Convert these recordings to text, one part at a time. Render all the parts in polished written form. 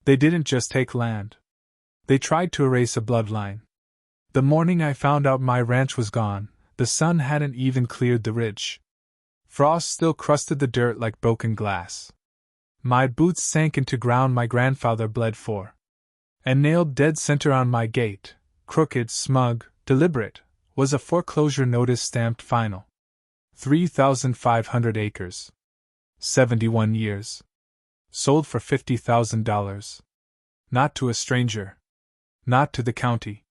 They didn't just take land. They tried to erase a bloodline. The morning I found out my ranch was gone, the sun hadn't even cleared the ridge. Frost still crusted the dirt like broken glass. My boots sank into ground my grandfather bled for. And nailed dead center on my gate, crooked, smug, deliberate, was a foreclosure notice stamped final. 3,500 acres. 71 years. Sold for $50,000. Not to a stranger. Not to the county.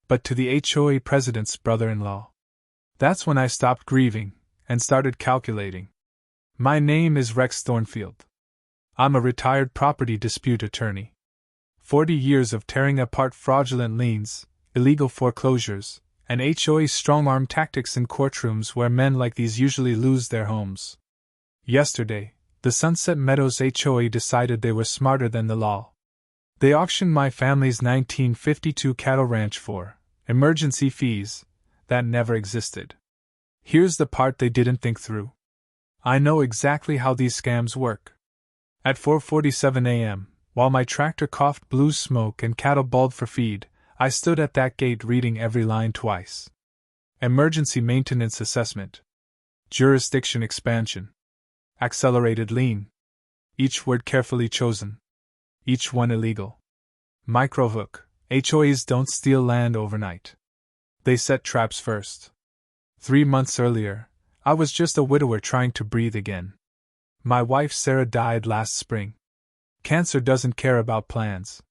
But to the HOA president's brother-in-law. That's when I stopped grieving, and started calculating. My name is Rex Thornfield. I'm a retired property dispute attorney. 40 years of tearing apart fraudulent liens, illegal foreclosures, and HOA strong-arm tactics in courtrooms where men like these usually lose their homes. Yesterday, the Sunset Meadows HOA decided they were smarter than the law. They auctioned my family's 1952 cattle ranch for emergency fees that never existed. Here's the part they didn't think through. I know exactly how these scams work. At 4:47 a.m., while my tractor coughed blue smoke and cattle bawled for feed, I stood at that gate reading every line twice. Emergency maintenance assessment. Jurisdiction expansion. Accelerated lien. Each word carefully chosen. Each one illegal. Microhook. HOAs don't steal land overnight. They set traps first. 3 months earlier, I was just a widower trying to breathe again. My wife Sarah died last spring. Cancer doesn't care about plans.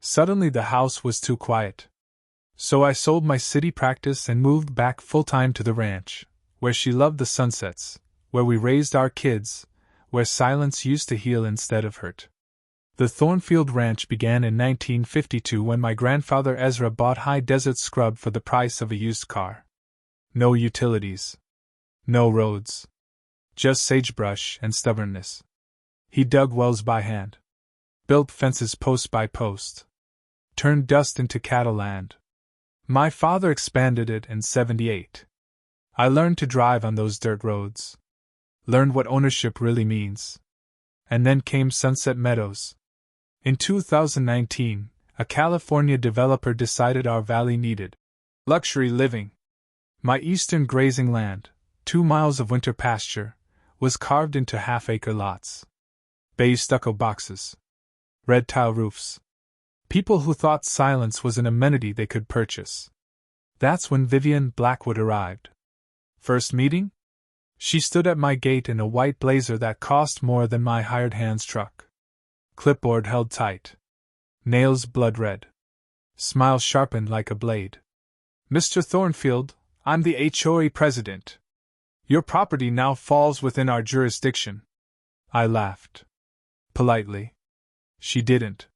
Suddenly the house was too quiet. So I sold my city practice and moved back full-time to the ranch, where she loved the sunsets, where we raised our kids, where silence used to heal instead of hurt. The Thornfield Ranch began in 1952 when my grandfather Ezra bought high desert scrub for the price of a used car. No utilities. No roads. Just sagebrush and stubbornness. He dug wells by hand. Built fences post by post. Turned dust into cattle land. My father expanded it in '78. I learned to drive on those dirt roads. Learned what ownership really means. And then came Sunset Meadows. In 2019, a California developer decided our valley needed luxury living. My eastern grazing land, 2 miles of winter pasture, was carved into half-acre lots. Beige stucco boxes. Red tile roofs. People who thought silence was an amenity they could purchase. That's when Viven Blackwood arrived. First meeting? She stood at my gate in a white blazer that cost more than my hired hand's truck. Clipboard held tight. Nails blood red. Smile sharpened like a blade. Mr. Thornfield, I'm the HOA president. Your property now falls within our jurisdiction. I laughed. Politely. She didn't.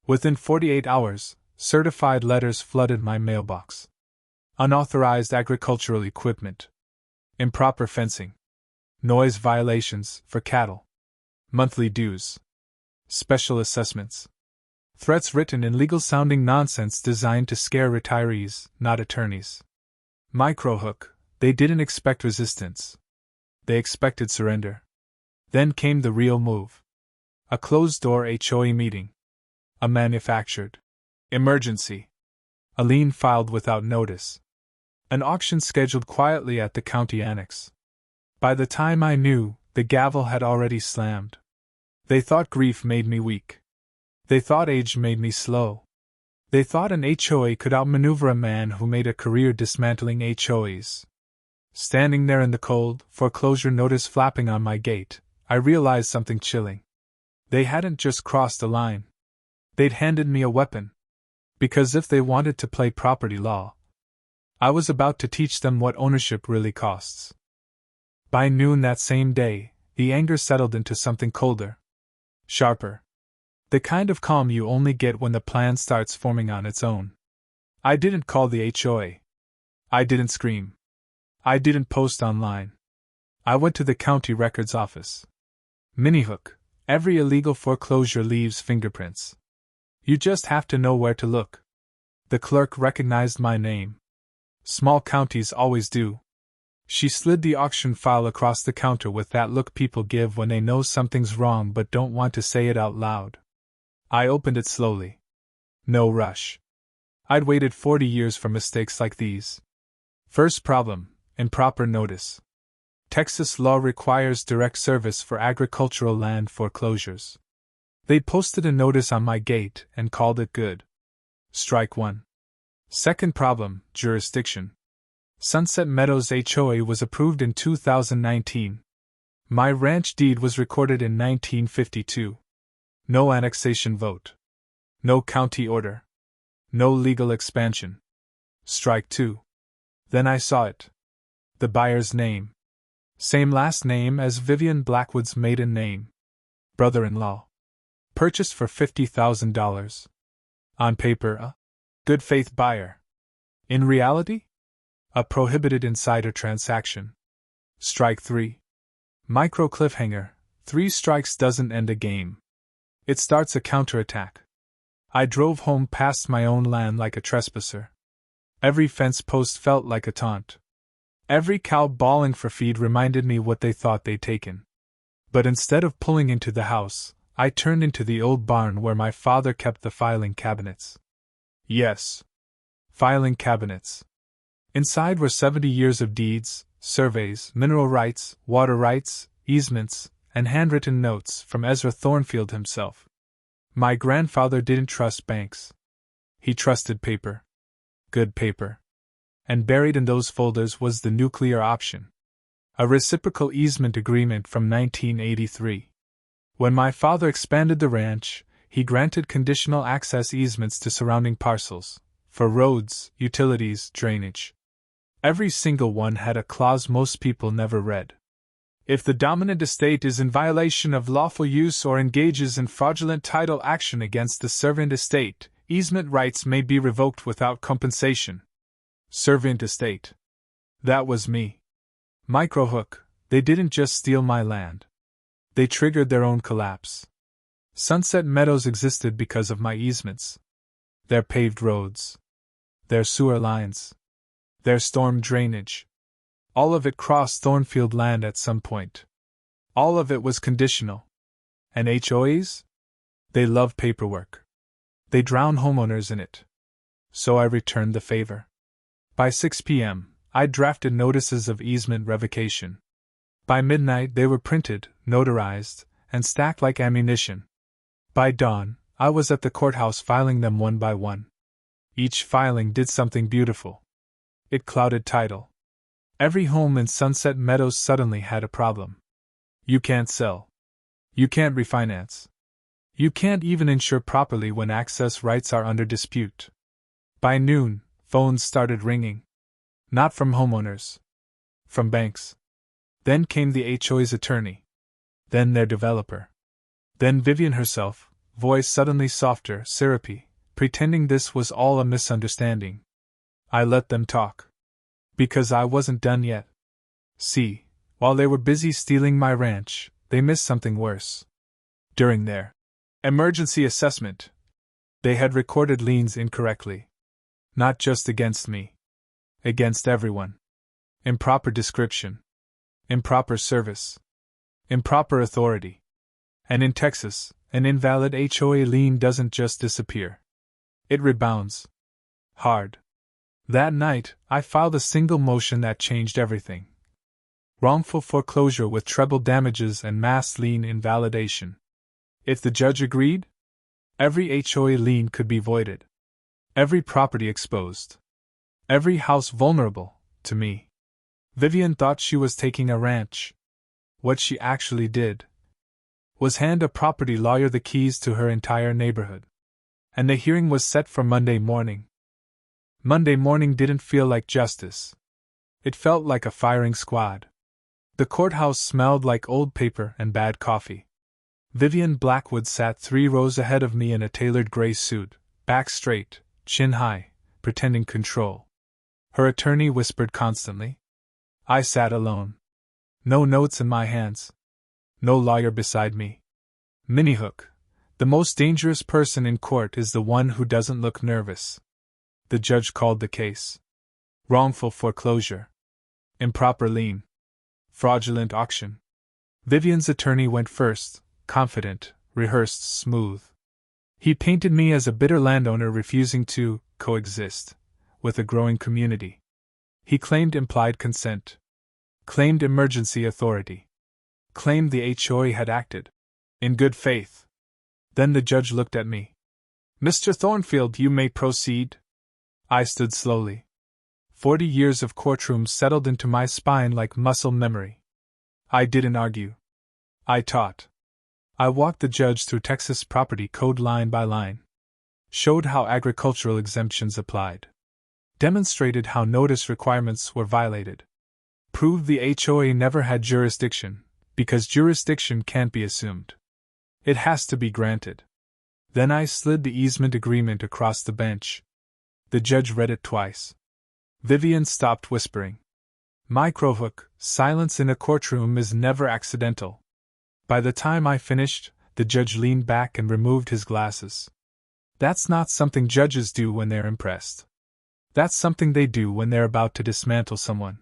Within 48 hours, certified letters flooded my mailbox. Unauthorized agricultural equipment. Improper fencing. Noise violations for cattle. Monthly dues. Special assessments. Threats written in legal-sounding nonsense designed to scare retirees, not attorneys. Microhook. They didn't expect resistance. They expected surrender. Then came the real move. A closed-door HOA meeting. A manufactured emergency. A lien filed without notice. An auction scheduled quietly at the county annex. By the time I knew, the gavel had already slammed. They thought grief made me weak. They thought age made me slow. They thought an HOA could outmaneuver a man who made a career dismantling HOAs. Standing there in the cold, foreclosure notice flapping on my gate, I realized something chilling. They hadn't just crossed a line. They'd handed me a weapon. Because if they wanted to play property law, I was about to teach them what ownership really costs. By noon that same day, the anger settled into something colder. Sharper. The kind of calm you only get when the plan starts forming on its own. I didn't call the HOA. I didn't scream. I didn't post online. I went to the county records office. Minihook. Every illegal foreclosure leaves fingerprints. You just have to know where to look. The clerk recognized my name. Small counties always do. She slid the auction file across the counter with that look people give when they know something's wrong but don't want to say it out loud. I opened it slowly. No rush. I'd waited 40 years for mistakes like these. First problem: improper notice. Texas law requires direct service for agricultural land foreclosures. They posted a notice on my gate and called it good. Strike one. Second problem: jurisdiction. Sunset Meadows HOA was approved in 2019. My ranch deed was recorded in 1952. No annexation vote. No county order. No legal expansion. Strike two. Then I saw it. The buyer's name. Same last name as Viven Blackwood's maiden name. Brother-in-law. Purchased for $50,000. On paper, a good faith buyer. In reality, a prohibited insider transaction. Strike three. Micro cliffhanger: 3 strikes doesn't end a game. It starts a counterattack. I drove home past my own land like a trespasser. Every fence post felt like a taunt. Every cow bawling for feed reminded me what they thought they'd taken. But instead of pulling into the house, I turned into the old barn where my father kept the filing cabinets. Yes. Filing cabinets. Inside were 70 years of deeds, surveys, mineral rights, water rights, easements, and handwritten notes from Ezra Thornfield himself. My grandfather didn't trust banks. He trusted paper. Good paper. And buried in those folders was the nuclear option. A reciprocal easement agreement from 1983. When my father expanded the ranch, he granted conditional access easements to surrounding parcels, for roads, utilities, drainage. Every single one had a clause most people never read. If the dominant estate is in violation of lawful use or engages in fraudulent title action against the servant estate, easement rights may be revoked without compensation. Servant estate. That was me. Microhook: they didn't just steal my land. They triggered their own collapse. Sunset Meadows existed because of my easements. Their paved roads. Their sewer lines. Their storm drainage. All of it crossed Thornfield land at some point. All of it was conditional. And HOAs? They love paperwork. They drown homeowners in it. So I returned the favor. By 6 p.m., I drafted notices of easement revocation. By midnight, they were printed, notarized, and stacked like ammunition. By dawn, I was at the courthouse filing them one by one. Each filing did something beautiful. It clouded title. Every home in Sunset Meadows suddenly had a problem. You can't sell. You can't refinance. You can't even insure properly when access rights are under dispute. By noon, phones started ringing. Not from homeowners. From banks. Then came the HOA's attorney. Then their developer. Then Vivian herself, voice suddenly softer, syrupy, pretending this was all a misunderstanding. I let them talk. Because I wasn't done yet. See, while they were busy stealing my ranch, they missed something worse. During their emergency assessment, they had recorded liens incorrectly. Not just against me. Against everyone. Improper description. Improper service. Improper authority. And in Texas, an invalid HOA lien doesn't just disappear. It rebounds. Hard. That night, I filed a single motion that changed everything. Wrongful foreclosure with treble damages and mass lien invalidation. If the judge agreed, every HOA lien could be voided. Every property exposed. Every house vulnerable, to me. Vivian thought she was taking a ranch. What she actually did was hand a property lawyer the keys to her entire neighborhood. And the hearing was set for Monday morning. Monday morning didn't feel like justice. It felt like a firing squad. The courthouse smelled like old paper and bad coffee. Viven Blackwood sat 3 rows ahead of me in a tailored gray suit, back straight, chin high, pretending control. Her attorney whispered constantly. I sat alone. No notes in my hands. No lawyer beside me. Minihook. The most dangerous person in court is the one who doesn't look nervous. The judge called the case. Wrongful foreclosure. Improper lien. Fraudulent auction. Vivian's attorney went first, confident, rehearsed, smooth. He painted me as a bitter landowner refusing to coexist with a growing community. He claimed implied consent, claimed emergency authority, claimed the HOA had acted in good faith. Then the judge looked at me. Mr. Thornfield, you may proceed. I stood slowly. 40 years of courtroom settled into my spine like muscle memory. I didn't argue. I taught. I walked the judge through Texas property code line by line. Showed how agricultural exemptions applied. Demonstrated how notice requirements were violated. Proved the HOA never had jurisdiction, because jurisdiction can't be assumed. It has to be granted. Then I slid the easement agreement across the bench. The judge read it twice. Vivian stopped whispering. Microhook, silence in a courtroom is never accidental. By the time I finished, the judge leaned back and removed his glasses. That's not something judges do when they're impressed. That's something they do when they're about to dismantle someone.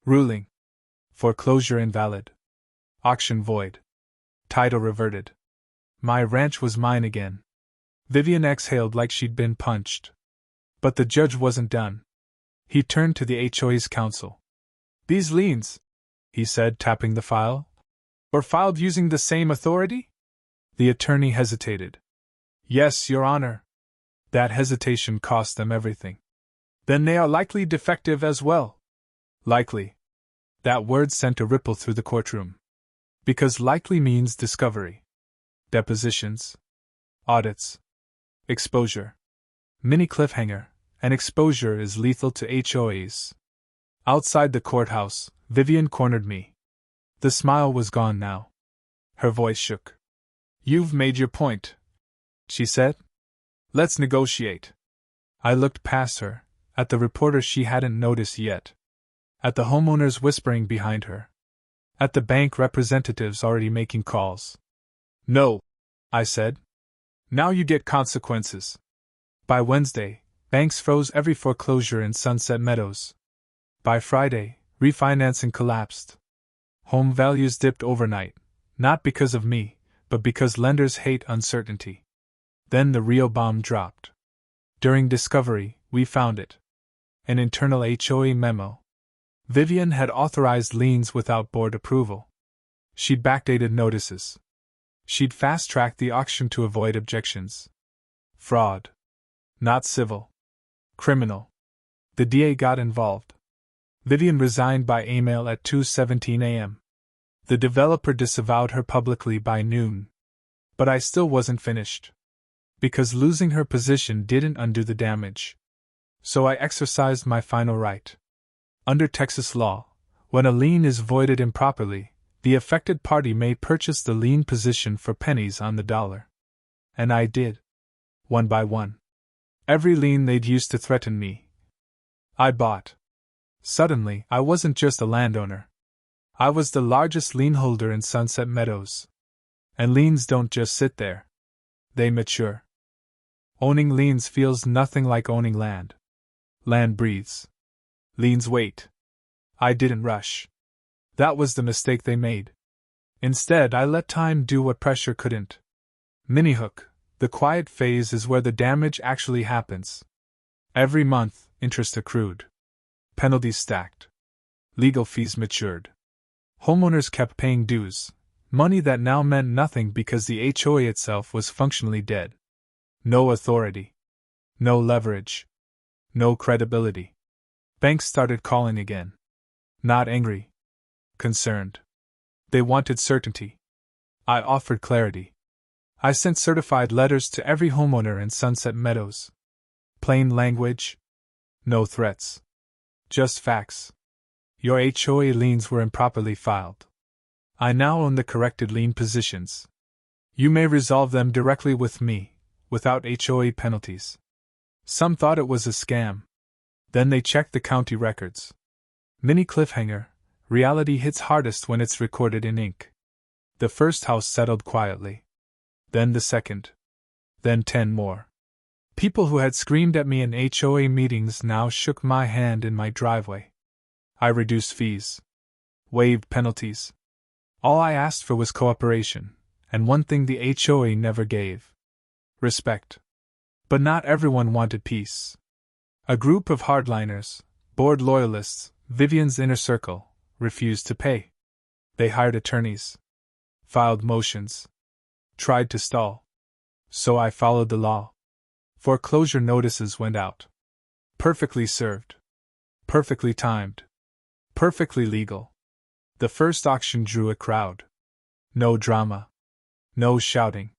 Ruling. Foreclosure invalid. Auction void. Title reverted. My ranch was mine again. Vivian exhaled like she'd been punched. But the judge wasn't done. He turned to the HOA's counsel. These liens, he said, tapping the file, were filed using the same authority? The attorney hesitated. Yes, Your Honor. That hesitation cost them everything. Then they are likely defective as well. Likely. That word sent a ripple through the courtroom. Because likely means discovery. Depositions. Audits. Exposure. Mini cliffhanger. And exposure is lethal to HOAs. Outside the courthouse, Vivian cornered me. The smile was gone now. Her voice shook. You've made your point, she said. Let's negotiate. I looked past her, at the reporter she hadn't noticed yet. At the homeowners whispering behind her. At the bank representatives already making calls. No, I said. Now you get consequences. By Wednesday, banks froze every foreclosure in Sunset Meadows. By Friday, refinancing collapsed. Home values dipped overnight, not because of me, but because lenders hate uncertainty. Then the real bomb dropped. During discovery, we found it. An internal HOA memo. Vivian had authorized liens without board approval. She'd backdated notices. She'd fast-tracked the auction to avoid objections. Fraud. Not civil. Criminal. The DA got involved. Vivian resigned by email at 2:17 a.m. The developer disavowed her publicly by noon. But I still wasn't finished. Because losing her position didn't undo the damage. So I exercised my final right. Under Texas law, when a lien is voided improperly, the affected party may purchase the lien position for pennies on the dollar. And I did. One by one. Every lien they'd used to threaten me. I bought. Suddenly, I wasn't just a landowner. I was the largest lien holder in Sunset Meadows. And liens don't just sit there. They mature. Owning liens feels nothing like owning land. Land breathes. Liens wait. I didn't rush. That was the mistake they made. Instead, I let time do what pressure couldn't. Mini-hook, the quiet phase is where the damage actually happens. Every month, interest accrued. Penalties stacked. Legal fees matured. Homeowners kept paying dues, money that now meant nothing because the HOA itself was functionally dead. No authority. No leverage. No credibility. Banks started calling again. Not angry. Concerned. They wanted certainty. I offered clarity. I sent certified letters to every homeowner in Sunset Meadows. Plain language. No threats. Just facts. Your HOA liens were improperly filed. I now own the corrected lien positions. You may resolve them directly with me, without HOA penalties. Some thought it was a scam. Then they checked the county records. Mini cliffhanger, reality hits hardest when it's recorded in ink. The first house settled quietly. Then the second. Then 10 more. People who had screamed at me in HOA meetings now shook my hand in my driveway. I reduced fees. Waived penalties. All I asked for was cooperation, and one thing the HOA never gave. respect. But not everyone wanted peace. A group of hardliners, bored loyalists, Vivian's inner circle, refused to pay. They hired attorneys, filed motions, tried to stall. So I followed the law. Foreclosure notices went out. Perfectly served. Perfectly timed. Perfectly legal. The first auction drew a crowd. No drama. No shouting.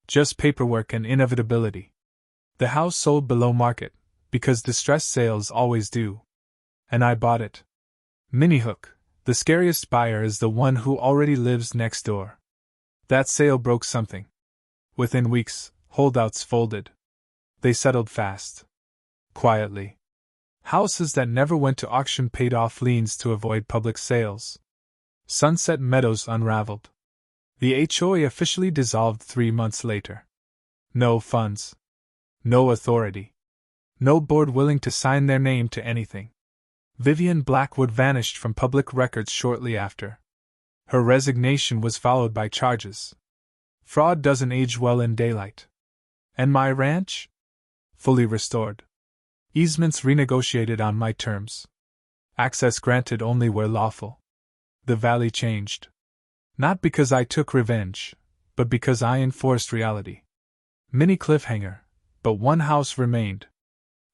Just paperwork and inevitability. The house sold below market, because distressed sales always do. And I bought it. Mini-hook, the scariest buyer is the one who already lives next door. That sale broke something. Within weeks, holdouts folded. They settled fast. Quietly. Houses that never went to auction paid off liens to avoid public sales. Sunset Meadows unraveled. The HOA officially dissolved 3 months later. No funds. No authority. No board willing to sign their name to anything. Viven Blackwood vanished from public records shortly after. Her resignation was followed by charges. Fraud doesn't age well in daylight. And my ranch? Fully restored. Easements renegotiated on my terms. Access granted only where lawful. The valley changed. Not because I took revenge, but because I enforced reality. Mini cliffhanger, but one house remained.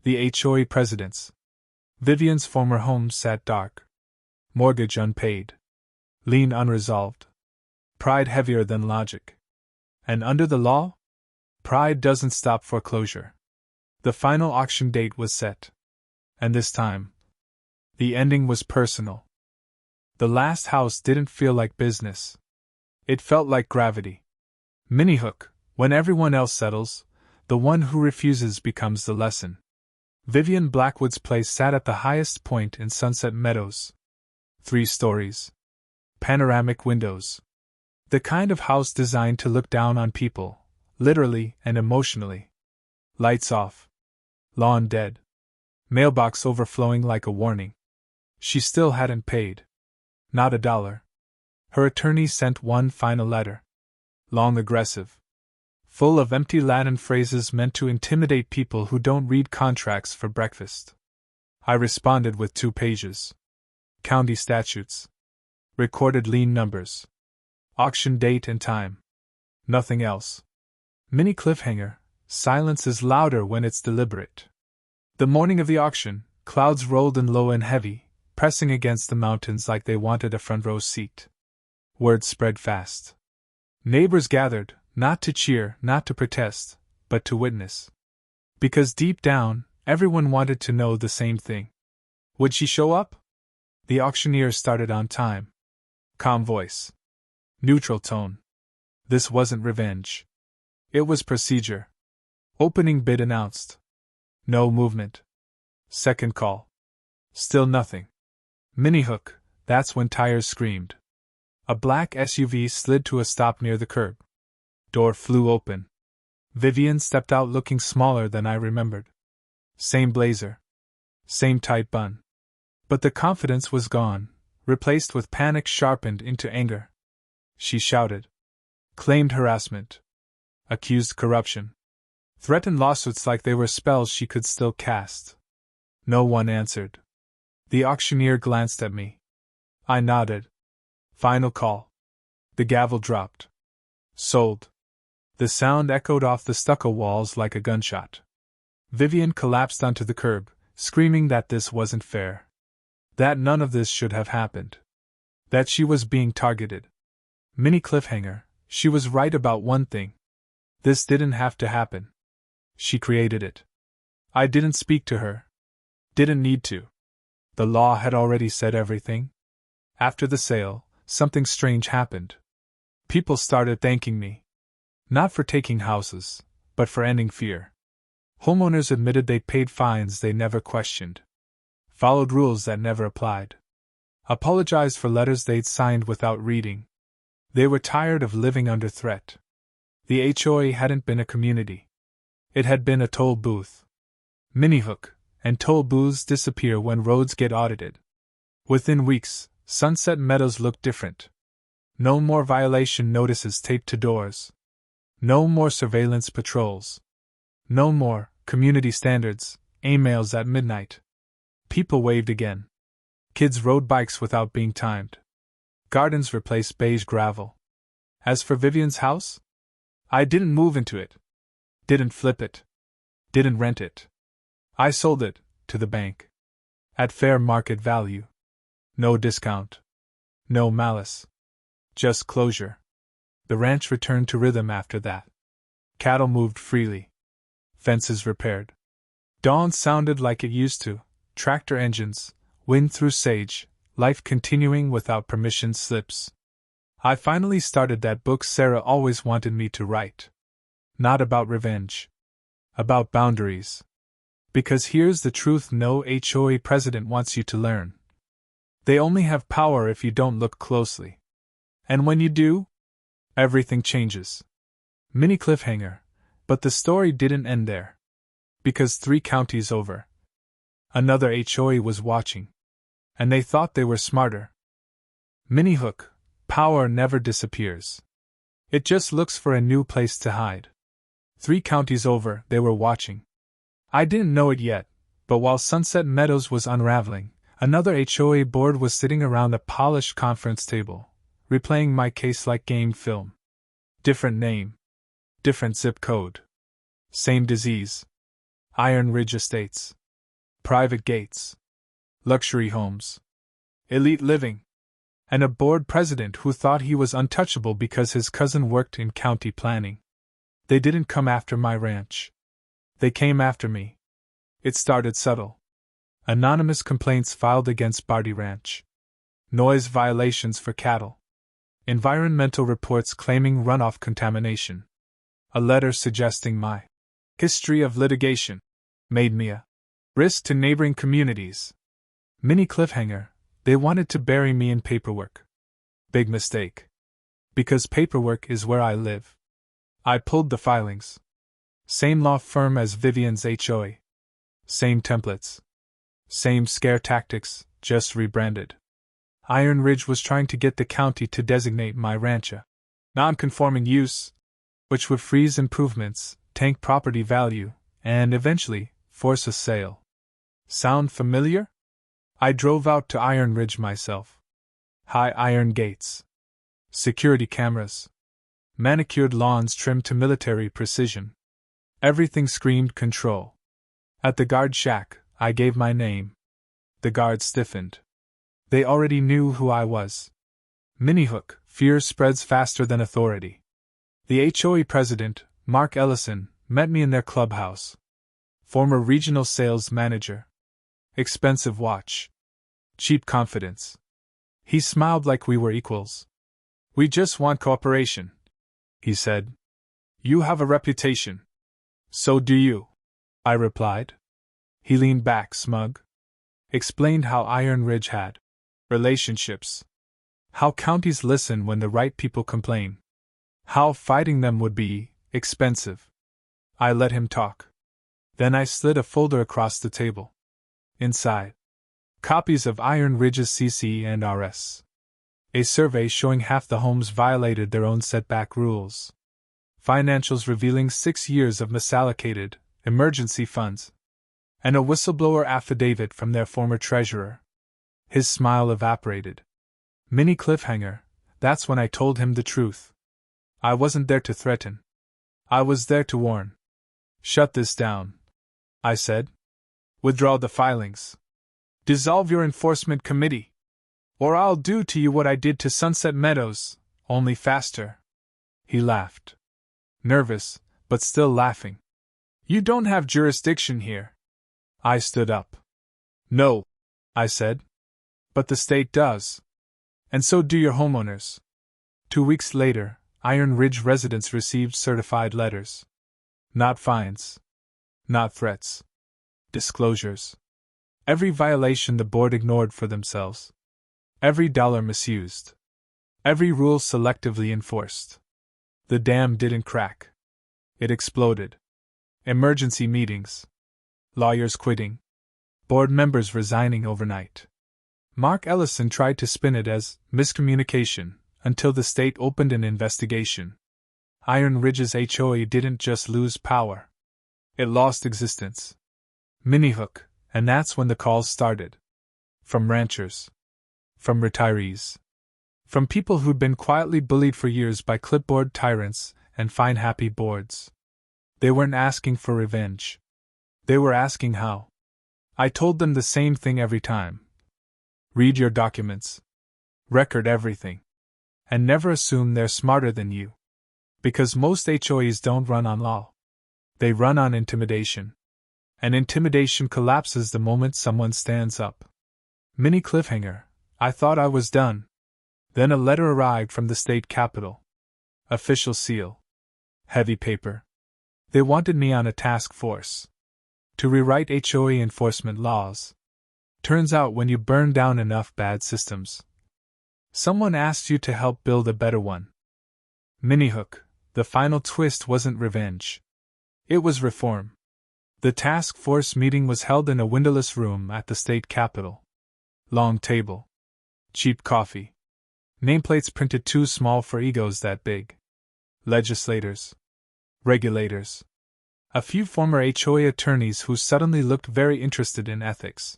The HOA president's. Vivian's former home sat dark. Mortgage unpaid. Lien unresolved. Pride heavier than logic. And under the law? Pride doesn't stop foreclosure. The final auction date was set. And this time, the ending was personal. The last house didn't feel like business. It felt like gravity. Mini-hook, when everyone else settles, the one who refuses becomes the lesson. Viven Blackwood's place sat at the highest point in Sunset Meadows. 3 stories. Panoramic windows. The kind of house designed to look down on people, literally and emotionally. Lights off. Lawn dead. Mailbox overflowing like a warning. She still hadn't paid. Not $1. Her attorney sent one final letter. Long, aggressive. Full of empty Latin phrases meant to intimidate people who don't read contracts for breakfast. I responded with 2 pages. County statutes. Recorded lien numbers. Auction date and time. Nothing else. Mini cliffhanger, silence is louder when it's deliberate. The morning of the auction, clouds rolled in low and heavy, pressing against the mountains like they wanted a front row seat. Word spread fast. Neighbors gathered, not to cheer, not to protest, but to witness. Because deep down, everyone wanted to know the same thing. Would she show up? The auctioneer started on time. Calm voice. Neutral tone. This wasn't revenge. It was procedure. Opening bid announced. No movement. Second call. Still nothing. Mini-hook, that's when tires screamed. A black SUV slid to a stop near the curb. Door flew open. Vivian stepped out looking smaller than I remembered. Same blazer. Same tight bun. But the confidence was gone, replaced with panic sharpened into anger. She shouted. Claimed harassment. Accused corruption. Threatened lawsuits like they were spells she could still cast. No one answered. The auctioneer glanced at me. I nodded. Final call. The gavel dropped. Sold. The sound echoed off the stucco walls like a gunshot. Vivian collapsed onto the curb, screaming that this wasn't fair. That none of this should have happened. That she was being targeted. Mini cliffhanger, she was right about one thing. This didn't have to happen. She created it. I didn't speak to her. Didn't need to. The law had already said everything. After the sale, something strange happened. People started thanking me. Not for taking houses, but for ending fear. Homeowners admitted they paid fines they never questioned. Followed rules that never applied. Apologized for letters they'd signed without reading. They were tired of living under threat. The HOA hadn't been a community. It had been a toll booth. Mini-hook, and toll booths disappear when roads get audited. Within weeks, Sunset Meadows looked different. No more violation notices taped to doors. No more surveillance patrols. No more community standards, emails at midnight. People waved again. Kids rode bikes without being timed. Gardens replaced beige gravel. As for Vivian's house? I didn't move into it. Didn't flip it. Didn't rent it. I sold it, to the bank. At fair market value. No discount. No malice. Just closure. The ranch returned to rhythm after that. Cattle moved freely. Fences repaired. Dawn sounded like it used to, tractor engines, wind through sage, life continuing without permission slips. I finally started that book Sarah always wanted me to write. Not about revenge. About boundaries. Because here's the truth no HOA president wants you to learn. They only have power if you don't look closely. And when you do, everything changes. Mini cliffhanger, but the story didn't end there. Because 3 counties over, another HOA was watching. And they thought they were smarter. Mini hook, power never disappears. It just looks for a new place to hide. 3 counties over, they were watching. I didn't know it yet, but while Sunset Meadows was unraveling, another HOA board was sitting around a polished conference table, replaying my case like game film. Different name. Different zip code. Same disease. Iron Ridge Estates. Private gates. Luxury homes. Elite living. And a board president who thought he was untouchable because his cousin worked in county planning. They didn't come after my ranch. They came after me. It started subtle. Anonymous complaints filed against Barty Ranch. Noise violations for cattle. Environmental reports claiming runoff contamination. A letter suggesting my history of litigation made me a risk to neighboring communities. Mini cliffhanger, they wanted to bury me in paperwork. Big mistake. Because paperwork is where I live. I pulled the filings. Same law firm as Vivian's HOA. Same templates. Same scare tactics, just rebranded. Iron Ridge was trying to get the county to designate my ranch a non-conforming use, which would freeze improvements, tank property value, and eventually force a sale. Sound familiar? I drove out to Iron Ridge myself. High iron gates. Security cameras. Manicured lawns trimmed to military precision. Everything screamed control. At the guard shack, I gave my name. The guards stiffened. They already knew who I was. Minihook, fear spreads faster than authority. The HOA president, Mark Ellison, met me in their clubhouse. Former regional sales manager. Expensive watch. Cheap confidence. He smiled like we were equals. We just want cooperation, he said. You have a reputation. So do you, I replied. He leaned back, smug. Explained how Iron Ridge had relationships. How counties listen when the right people complain. How fighting them would be expensive. I let him talk. Then I slid a folder across the table. Inside, copies of Iron Ridge's CC and RS. A survey showing half the homes violated their own setback rules. Financials revealing 6 years of misallocated emergency funds. And a whistleblower affidavit from their former treasurer. His smile evaporated. Mini cliffhanger, that's when I told him the truth. I wasn't there to threaten. I was there to warn. Shut this down, I said. Withdraw the filings. Dissolve your enforcement committee. Or I'll do to you what I did to Sunset Meadows, only faster. He laughed. Nervous, but still laughing. You don't have jurisdiction here. I stood up. No, I said. But the state does. And so do your homeowners. 2 weeks later, Iron Ridge residents received certified letters. Not fines. Not threats. Disclosures. Every violation the board ignored for themselves. Every dollar misused. Every rule selectively enforced. The dam didn't crack. It exploded. Emergency meetings. Lawyers quitting. Board members resigning overnight. Mark Ellison tried to spin it as miscommunication until the state opened an investigation. Iron Ridge's HOA didn't just lose power. It lost existence. Minihook, and that's when the calls started. From ranchers. From retirees. From people who'd been quietly bullied for years by clipboard tyrants and fine-happy boards. They weren't asking for revenge. They were asking how. I told them the same thing every time. Read your documents. Record everything. And never assume they're smarter than you. Because most HOAs don't run on law. They run on intimidation. And intimidation collapses the moment someone stands up. Mini cliffhanger. I thought I was done. Then a letter arrived from the state capitol. Official seal. Heavy paper. They wanted me on a task force. To rewrite HOA enforcement laws. Turns out when you burn down enough bad systems, someone asks you to help build a better one. Minihook. The final twist wasn't revenge. It was reform. The task force meeting was held in a windowless room at the state capitol. Long table. Cheap coffee. Nameplates printed too small for egos that big. Legislators. Regulators. A few former HOA attorneys who suddenly looked very interested in ethics.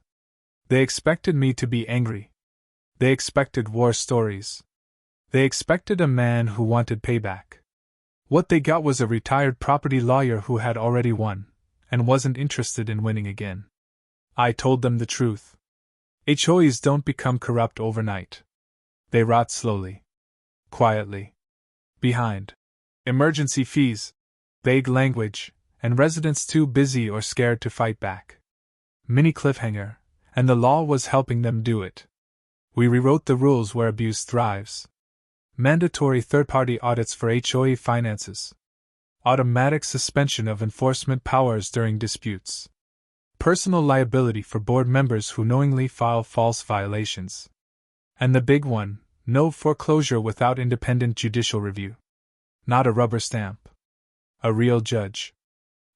They expected me to be angry. They expected war stories. They expected a man who wanted payback. What they got was a retired property lawyer who had already won, and wasn't interested in winning again. I told them the truth. HOAs don't become corrupt overnight. They rot slowly. Quietly. Behind. Emergency fees. Vague language, and residents too busy or scared to fight back. Mini cliffhanger, and the law was helping them do it. We rewrote the rules where abuse thrives. Mandatory third-party audits for HOA finances. Automatic suspension of enforcement powers during disputes. Personal liability for board members who knowingly file false violations. And the big one, no foreclosure without independent judicial review. Not a rubber stamp. A real judge.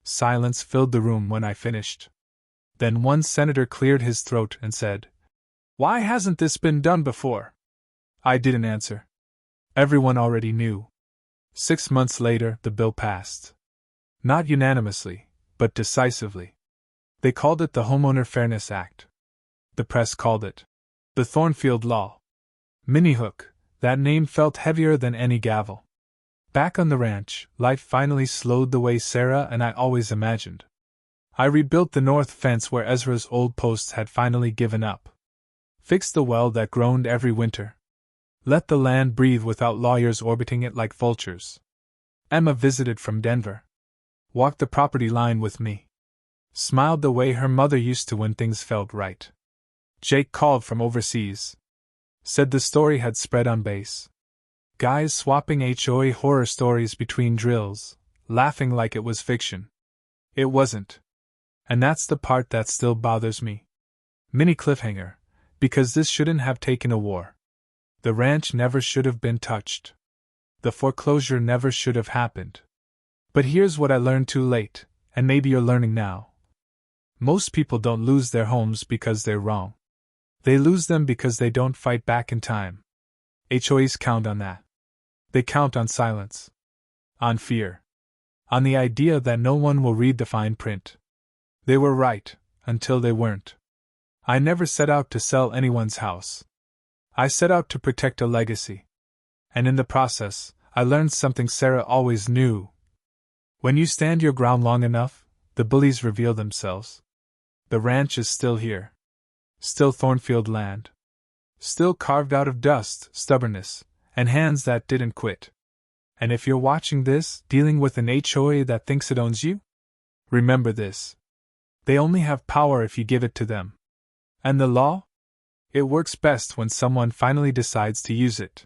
Silence filled the room when I finished. Then one senator cleared his throat and said, "Why hasn't this been done before?" I didn't answer. Everyone already knew. 6 months later, the bill passed. Not unanimously, but decisively. They called it the Homeowner Fairness Act. The press called it the Thornfield Law. Minihook, that name felt heavier than any gavel. Back on the ranch, life finally slowed the way Sarah and I always imagined. I rebuilt the north fence where Ezra's old posts had finally given up. Fixed the well that groaned every winter. Let the land breathe without lawyers orbiting it like vultures. Emma visited from Denver. Walked the property line with me. Smiled the way her mother used to when things felt right. Jake called from overseas. Said the story had spread on base. Guys swapping HOA horror stories between drills, laughing like it was fiction. It wasn't. And that's the part that still bothers me. Mini cliffhanger, because this shouldn't have taken a war. The ranch never should have been touched. The foreclosure never should have happened. But here's what I learned too late, and maybe you're learning now. Most people don't lose their homes because they're wrong. They lose them because they don't fight back in time. HOAs count on that. They count on silence. On fear. On the idea that no one will read the fine print. They were right, until they weren't. I never set out to sell anyone's house. I set out to protect a legacy. And in the process, I learned something Sarah always knew. When you stand your ground long enough, the bullies reveal themselves. The ranch is still here. Still Thornfield land. Still carved out of dust, stubbornness, and hands that didn't quit. And if you're watching this, dealing with an HOA that thinks it owns you, remember this. They only have power if you give it to them. And the law? It works best when someone finally decides to use it.